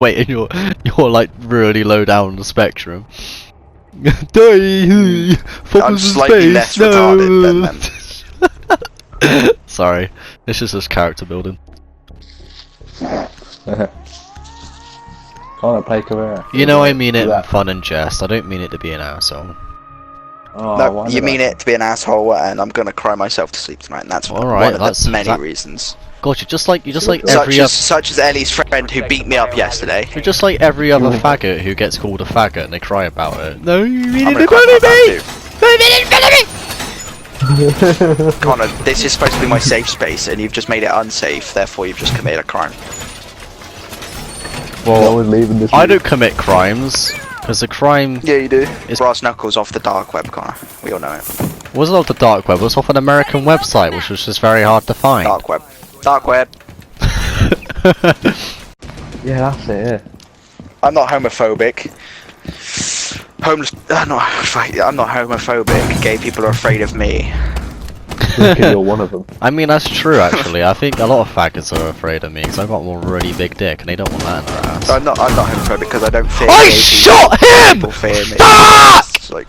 Wait, and you're like really low down the spectrum. Die! I'm Focus in slightly less space! retarded than them. Sorry, this is just character building. Can't play career. You know I mean it in fun and jest. I don't mean it to be an asshole. Oh, No, you mean it to be an asshole, and I'm gonna cry myself to sleep tonight, and that's Alright, one of the many reasons. God, you're just like Such as Ellie's friend who beat me up yesterday. You're just like every other faggot who gets called a faggot and they cry about it. No, you mean I'm it gonna in cry front about of me! that too. Connor, this is supposed to be my safe space, and you've just made it unsafe. Therefore, you've just committed a crime. Well, leaving this I don't commit crimes, because the crime Yeah, you do. It's- Brass knuckles off the dark web, Connor. We all know it. wasn't off the dark web, it was off an American website, which was just very hard to find. Dark web. Dark web. Yeah, that's it. Yeah. I'm not homophobic. I'm not homophobic. Gay people are afraid of me. You're one of them. I mean, that's true actually. I think a lot of faggots are afraid of me, because I've got one really big dick and they don't want that in their ass. I'm not homophobic because I don't fear I gay shot people. him! People fear me. Fuck! It's like,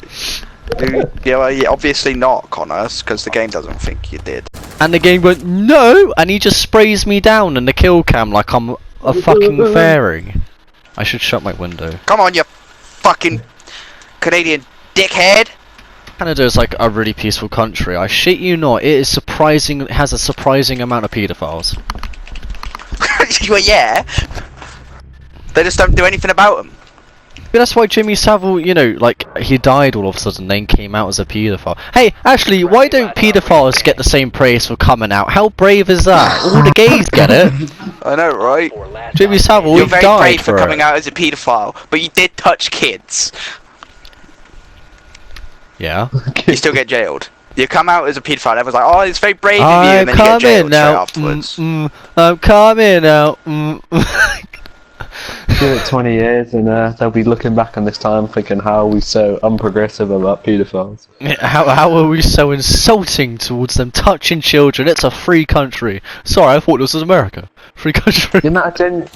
yeah, obviously not, Connor, because the game doesn't think you did. And the game went, no! And he just sprays me down in the kill cam like I'm a fucking fairy. I should shut my window. Come on, you fucking Canadian dickhead! Canada is like a really peaceful country. I shit you not, it is surprising. It has a surprising amount of paedophiles. Well, yeah. They just don't do anything about them. But that's why Jimmy Savile, you know, like he died all of a sudden, then came out as a paedophile. Hey, actually, why don't paedophiles get the same praise for coming out? How brave is that? All the gays get it. I know, right? Jimmy Savile, You're he very died brave for for coming it. out as a paedophile, but you did touch kids. Yeah. You still get jailed. You come out as a paedophile, everyone's like, oh, it's very brave of you, I'm and then you get jailed coming straight out. afterwards. I'm coming out. Give it 20 years and they'll be looking back on this time thinking how are we so unprogressive about paedophiles. How are we so insulting towards them touching children? It's a free country. Sorry, I thought this was America. Free country. Isn't that a genuine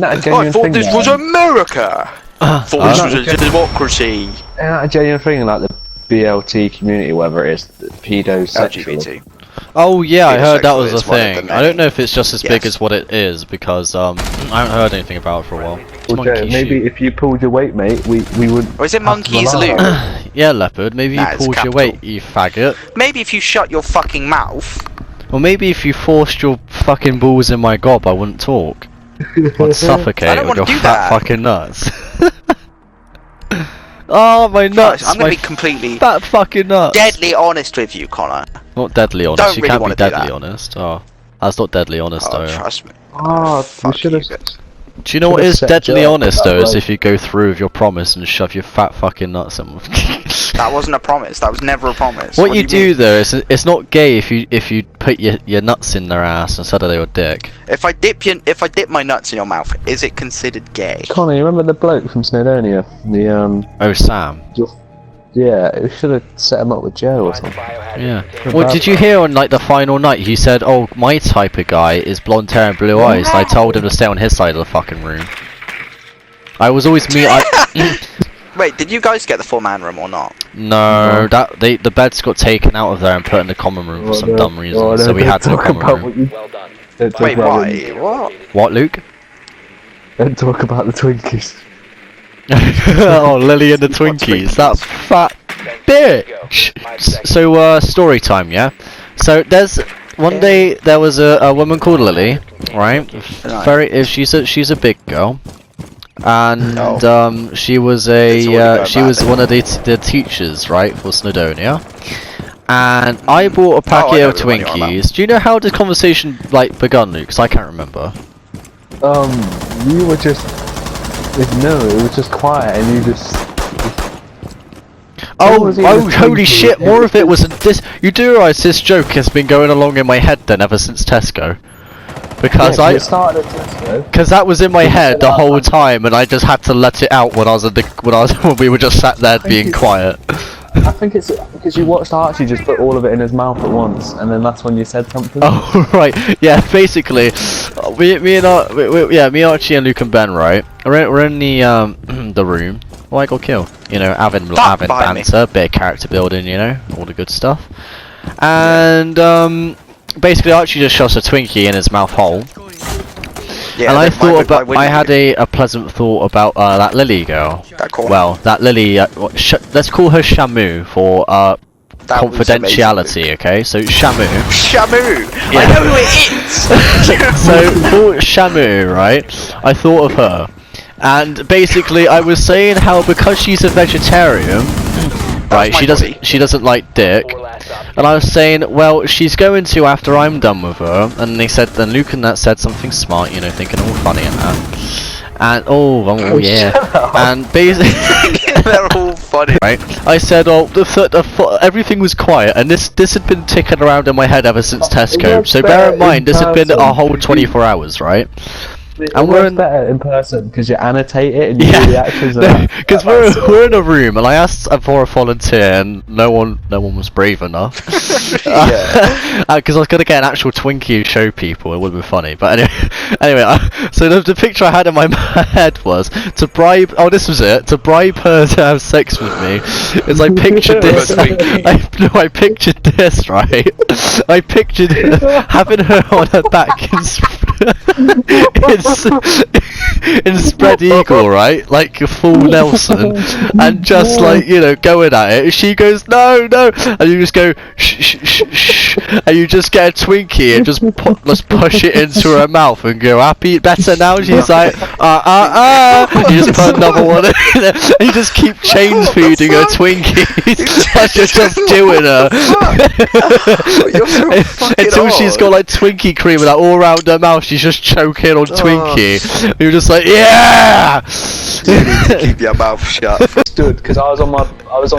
I thing? thought this was though? America! Thought this was a democracy. Isn't that a genuine thing like the BLT community, whether it's pedosexual? LGBT. Oh yeah, I heard that was Pedosexual a is one of thing. the I don't know if it's just as big Yes. as what it is because I haven't heard anything about it for a while. It's Well, Joe, monkey maybe shoot. if you pulled your weight, mate, we would. Or is it monkeys rely loot? on it. Yeah, leopard. Maybe Nah, you it's pulled your capital. weight, you faggot. Maybe if you shut your fucking mouth. Or maybe if you forced your fucking balls in my gob, I wouldn't talk. I'd suffocate I don't with your wanna do fat that. fucking nuts. Oh, my nuts! I'm gonna my be completely fat fucking nuts! deadly honest with you, Connor. Not deadly honest. Don't You really can't be wanna do deadly that. honest. Oh, that's not deadly honest Oh, though. trust me. Oh, we Fuck should you have. guys. Do you know what Should've is set deadly Joe up honest that though? Is way. if you go through with your promise and shove your fat fucking nuts in. That wasn't a promise. That was never a promise. What you mean? do though is it's not gay if you put your nuts in their ass instead of their dick. If I dip my nuts in your mouth, is it considered gay? Connor, you remember the bloke from Snowdonia? Oh Sam. Yeah, we should have set him up with Joe or something. Yeah. Well, did you hear on like the final night? He said, "Oh, my type of guy is blonde hair and blue eyes." And I told him to stay on his side of the fucking room. I was always me. Wait, did you guys get the 4-man room or not? No, the beds got taken out of there and put in the common room for some dumb reason. So we had the common room. Wait, why? What? What, Luke? Don't talk about the Twinkies. Oh, Lily and the Twinkies, that fat bitch. So, story time, yeah. So there's one day there was a woman called Lily, right? She's a big girl, and she was she was one of the teachers, right, for Snowdonia. And I bought a packet of the one you're on about. Twinkies. Do you know how the conversation like begun, Luke? 'Cause I can't remember. You were just. No, it was just quiet and you just. Oh, was he oh, with holy Twinkies? shit! More of it was this. You do realise this joke has been going along in my head then ever since Tesco, because It started at Tesco. because that was in my head the whole time, and I just had to let it out when I was when we were just sat there being quiet. I think it's because you watched Archie just put all of it in his mouth at once, and then that's when you said something. Oh right, yeah. Basically, me, Archie, and Luke and Ben, right? We're in the the room. Oh, I got killed. You know, having behind me. banter, bit of character building. You know, all the good stuff. And basically, Archie just shoves a Twinkie in his mouth hole. Yeah, And I then why thought about, wouldn't I had you? a pleasant thought about that Lily girl. That corner. Well, that Lily. Let's call her Shamu for That was confidentiality. Okay, so Shamu. Shamu! Yeah. I know who it is! So for Shamu, right? I thought of her, and basically I was saying how because she's a vegetarian, right? my She doesn't like dick, and I was saying, well, she's going to after I'm done with her. And they said, then Luke and that said something smart, you know, thinking all funny and that. And oh yeah, and basically. They're all funny. Right, I said, oh, everything was quiet, and this had been ticking around in my head ever since Tesco. So bear in mind, this had been a whole 24 hours, right? And we're better in person because you annotate it and you do the actions. Because we're in a room, and I asked for a volunteer, and no one was brave enough. Yeah. Because I was gonna get an actual Twinkie to show people. It would have been funny, but anyway. So the picture I had in my head was to bribe. Oh, this was it. To bribe her to have sex with me. Is I pictured this. I pictured this, right? I pictured having her on her back in spread eagle, right? Like a full Nelson, and just like, you know, going at it. She goes, no, and you just go, shh, and you just get a Twinkie and just push it into her mouth and go, happy, better now? She's like, you just put another one in there, and you just keep chain feeding her Twinkies like you're just doing her. Until she's got like Twinkie cream like all around her mouth, she's just choking on Twinkie. You're just like, yeah! You need to keep your mouth shut. Stood because I was on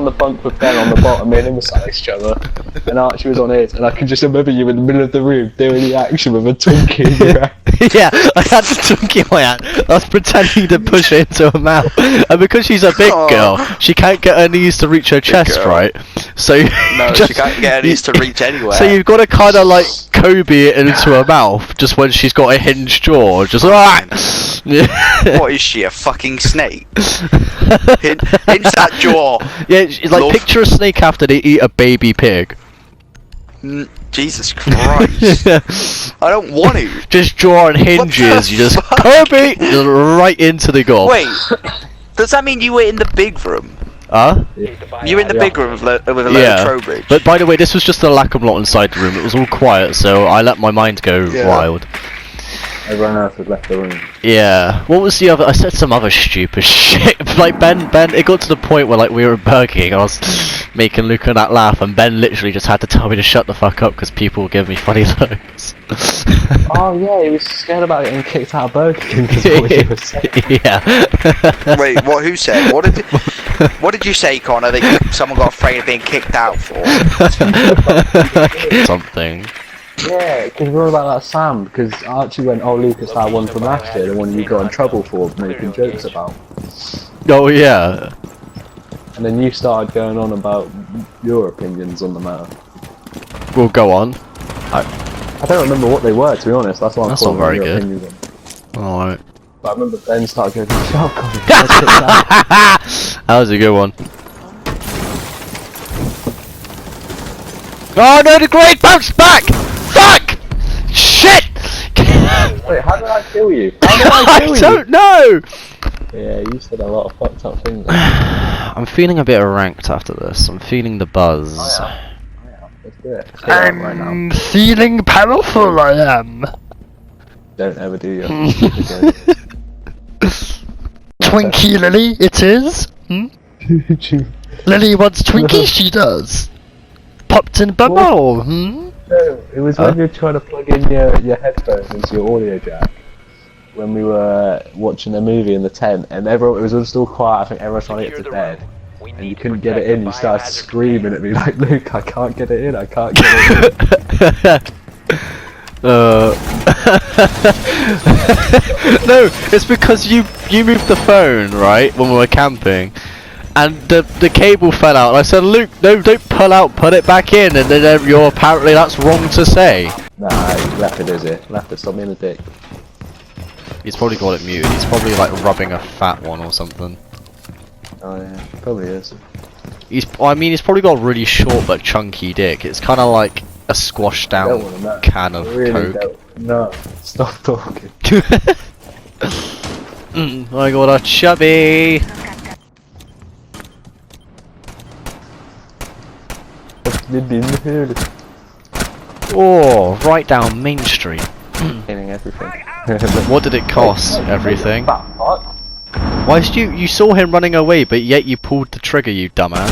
the bunk with Ben on the bottom, me and him were sat next to each other, and Archie was on his, and I can just remember you in the middle of the room doing the action with a Twinkie in your hand. Yeah, I had the Twinkie in my hand. I was pretending to push it into her mouth, and because she's a big girl, she can't get her knees to reach her chest, girl. right? So No, she can't get her knees to reach anywhere. So you've got to kind of like Kobe it into her mouth, just when she's got a hinged jaw, just like. What is she, a fucking snake? Hinge that jaw. Yeah, it's like Love. picture a snake after they eat a baby pig. Jesus Christ. I don't want to. Just jaw and hinges, you just fuck? Kobe just right into the gob. Wait, does that mean you were in the big room? Huh? You were in the big room with a load of Yeah. Trowbridge? But by the way, this was just a lack of lot inside the room. It was all quiet, so I let my mind go wild. Everyone else had left the room. Yeah. What was the other? I said some other stupid shit. Like Ben. It got to the point where like we were at Burger King. I was making Luke and that laugh, and Ben literally just had to tell me to shut the fuck up because people were giving me funny looks. Oh yeah, he was scared about getting kicked out of Burger King because of what you were saying. Yeah. Wait, what? Who said? What did you say, Connor? That someone got afraid of being kicked out for? Something. Yeah, because we're all about that Sam, because Archie went, oh Lucas, that one from last year, the one you got in trouble for making jokes about. Oh yeah. And then you started going on about your opinions on the matter. We'll go on. I don't remember what they were, to be honest, that's why I'm That's not calling very your good. opinions on. Alright. But I remember Ben started going, shut up, Colin, let's get that. That was a good one. Oh no, the great bounce back! Fuck! Shit! Wait, how did I kill you? How did I kill I you? don't know! Yeah, you said a lot of fucked up things. I'm feeling a bit ranked after this. I'm feeling the buzz. Yeah, let's do it. Let's do it right now. Feeling powerful, I am. Don't ever do your again. Twinkie Lily, it is. Lily wants Twinkie, she does. Popped in bubble, No, it was when you were trying to plug in your headphones into your audio jack. When we were watching a movie in the tent, and everyone, it was just all quiet. I think everyone was trying to get to bed, and you couldn't get it in. You started screaming at me like, "Luke, I can't get it in. I can't get it in." No, it's because you moved the phone, right, when we were camping, and the cable fell out. And I said, Luke, no, don't pull out, put it back in. And then you're apparently that's wrong to say. Nah, he left it, is it? Left it, stop being a dick. He's probably got it muted. He's probably like rubbing a fat one or something. Oh yeah, probably is. I mean, he's probably got a really short but chunky dick. It's kind of like a squashed I don't down wanna know. can of I really Coke. don't. No, stop talking. I got a chubby. Oh, right down Main Street. Killing everything. What did it cost? Everything. Fat fuck. Why did you saw him running away, but yet you pulled the trigger, you dumbass?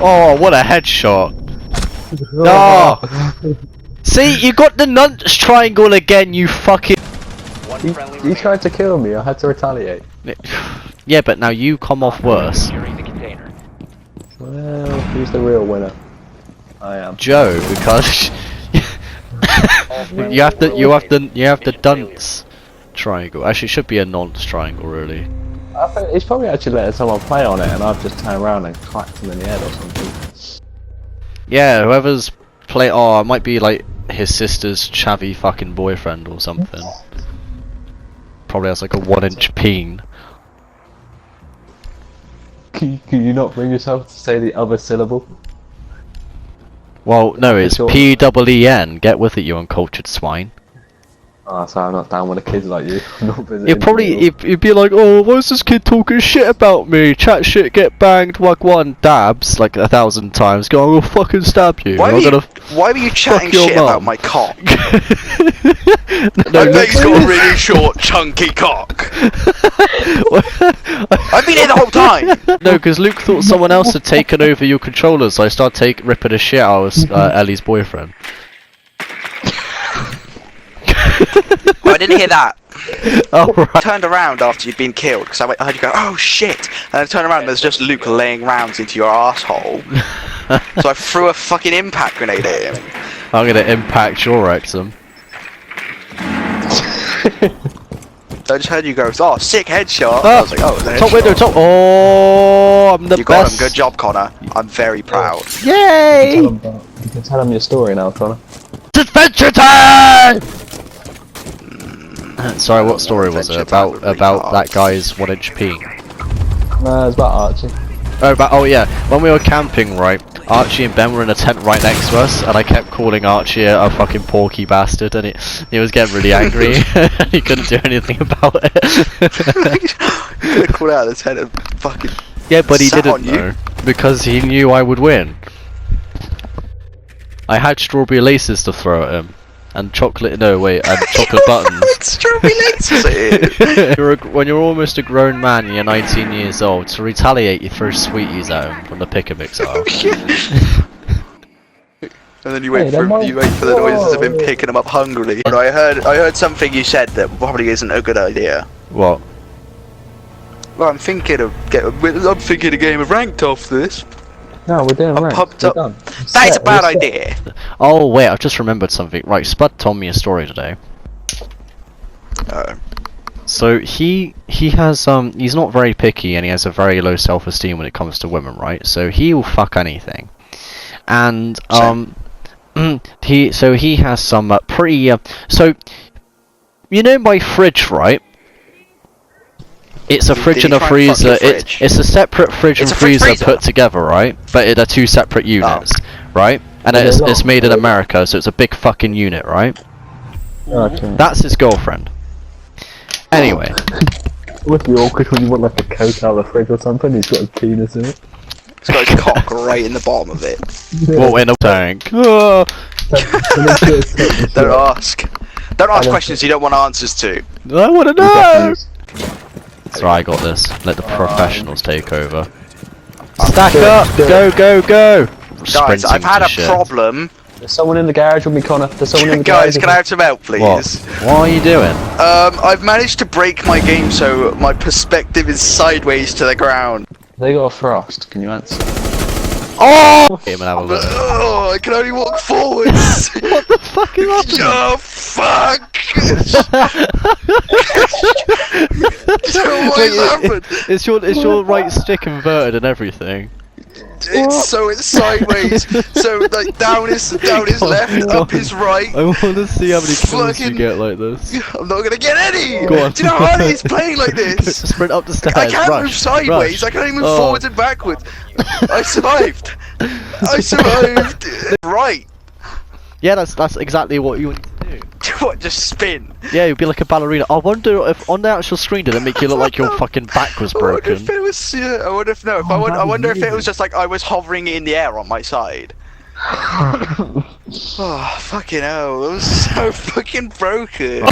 Oh, what a headshot! Oh. See, you got the nunts triangle again, you fucking. He tried to kill me, I had to retaliate. Yeah, but now you come off worse. Well, who's the real winner? I am. Joe, because you have the dunce triangle. Actually, it should be a nonce triangle, really. I think he's probably actually letting someone play on it, and I've just turned around and clapped him in the head or something. Yeah, whoever's play. Oh, it might be like his sister's chavvy fucking boyfriend or something. Probably has like a 1-inch peen. Can you not bring yourself to say the other syllable? Well, no, it's Sure. P-E-E-N. Get with it, you uncultured swine. Oh, so I'm not down with the kids like you. I'm not visiting You'd probably you. you'd be like, oh, why is this kid talking shit about me? Chat shit, get banged, wag one, dabs like 1,000 times. Go, I'll fucking stab you. Why I'm were gonna you chatting your shit mum. about my cock? No, I look- bet he's got a really short, chunky cock. I've been here the whole time. No, because Luke thought someone else had taken over your controller, so I started ripping a shit out of Ellie's boyfriend. Oh, I didn't hear that. Oh, I right. turned around after you'd been killed because I heard you go, oh shit, and I turned around and there's just Luke laying rounds into your asshole. So I threw a fucking impact grenade at him. I'm gonna impact your rectum. I just heard you go, oh, sick headshot. I was like, oh, the Top headshot. window, top. Oh, I'm the You got him. best. Good job, Connor. I'm very proud. Yay! You can tell him your story now, Connor. It's adventure time! Sorry, what story was it? Adventure time would About retard. that guy's 1-inch peen. No, it's about Archie. Oh yeah, when we were camping, right, Archie and Ben were in a tent right next to us, and I kept calling Archie a fucking porky bastard, and he was getting really angry, and he couldn't do anything about it. You could have called out of the tent and fucking. Yeah, but he Sat didn't on you. know, because he knew I would win. I had strawberry laces to throw at him, and chocolate buttons. Strawberry laces at him. When you're almost a grown man and you're 19 years old, to retaliate you throw sweeties at him from the pick-a-mix aisle. And then you wait Hey, for don't you wait for the noises of him picking them up hungrily. But I heard something you said that probably isn't a good idea. What? Well, I'm thinking of a game of ranked off this. No, we're doing right. pumped We're up. done. That is a Set, bad we're set. idea. Oh wait, I've just remembered something. Right, Spud told me a story today. So he has he's not very picky and he has a very low self-esteem when it comes to women, right? So he will fuck anything, and he has some pretty so you know my fridge, right? It's a fridge Did and he a try and fuck freezer. your fridge? It's a separate fridge It's and a fridge freezer freezer? put together, right? But they're two separate units, right? And Are they it's long? made in America, so it's a big fucking unit, right? Okay. That's his girlfriend. Anyway, It would be awkward when you want like a coke out of the fridge or something. He's got a penis in it. It's got his cock right in the bottom of it. well, in a tank. Ah. Don't ask. Don't ask questions you don't want answers to. I want to know. So I got this. Let the professionals take over. Stack up! Go, go, go! Guys, Sprinting I've had to a shit. problem. There's someone in the garage with me, Connor. There's someone in the garage. Guys, can I have some help, please? What? What are you doing? I've managed to break my game so my perspective is sideways to the ground. They got a frost. Can you answer? Oh! Him and have a look. Oh, I can only walk forwards. What the fuck is happening? Oh, fuck! What has happened? It's your right stick inverted and everything. It's sideways. So like down is left, Go up on. is right. I want to see how many kills you Fucking- get like this. I'm not gonna get any. Go on. Do you know how hard it is playing like this? Sprint up the stairs. I can't rush, move sideways. rush. I can't even move Oh. forwards and backwards. I survived. I survived. Right. Yeah, that's exactly what you want to do. What? Just spin. Yeah, you'd be like a ballerina. I wonder if on the actual screen did it make you look like your fucking back was I wonder broken. if it was. Yeah, I wonder if no. If Oh, I that'd wonder be if it was amazing. just like I was hovering in the air on my side. Oh fucking hell! It was so fucking broken.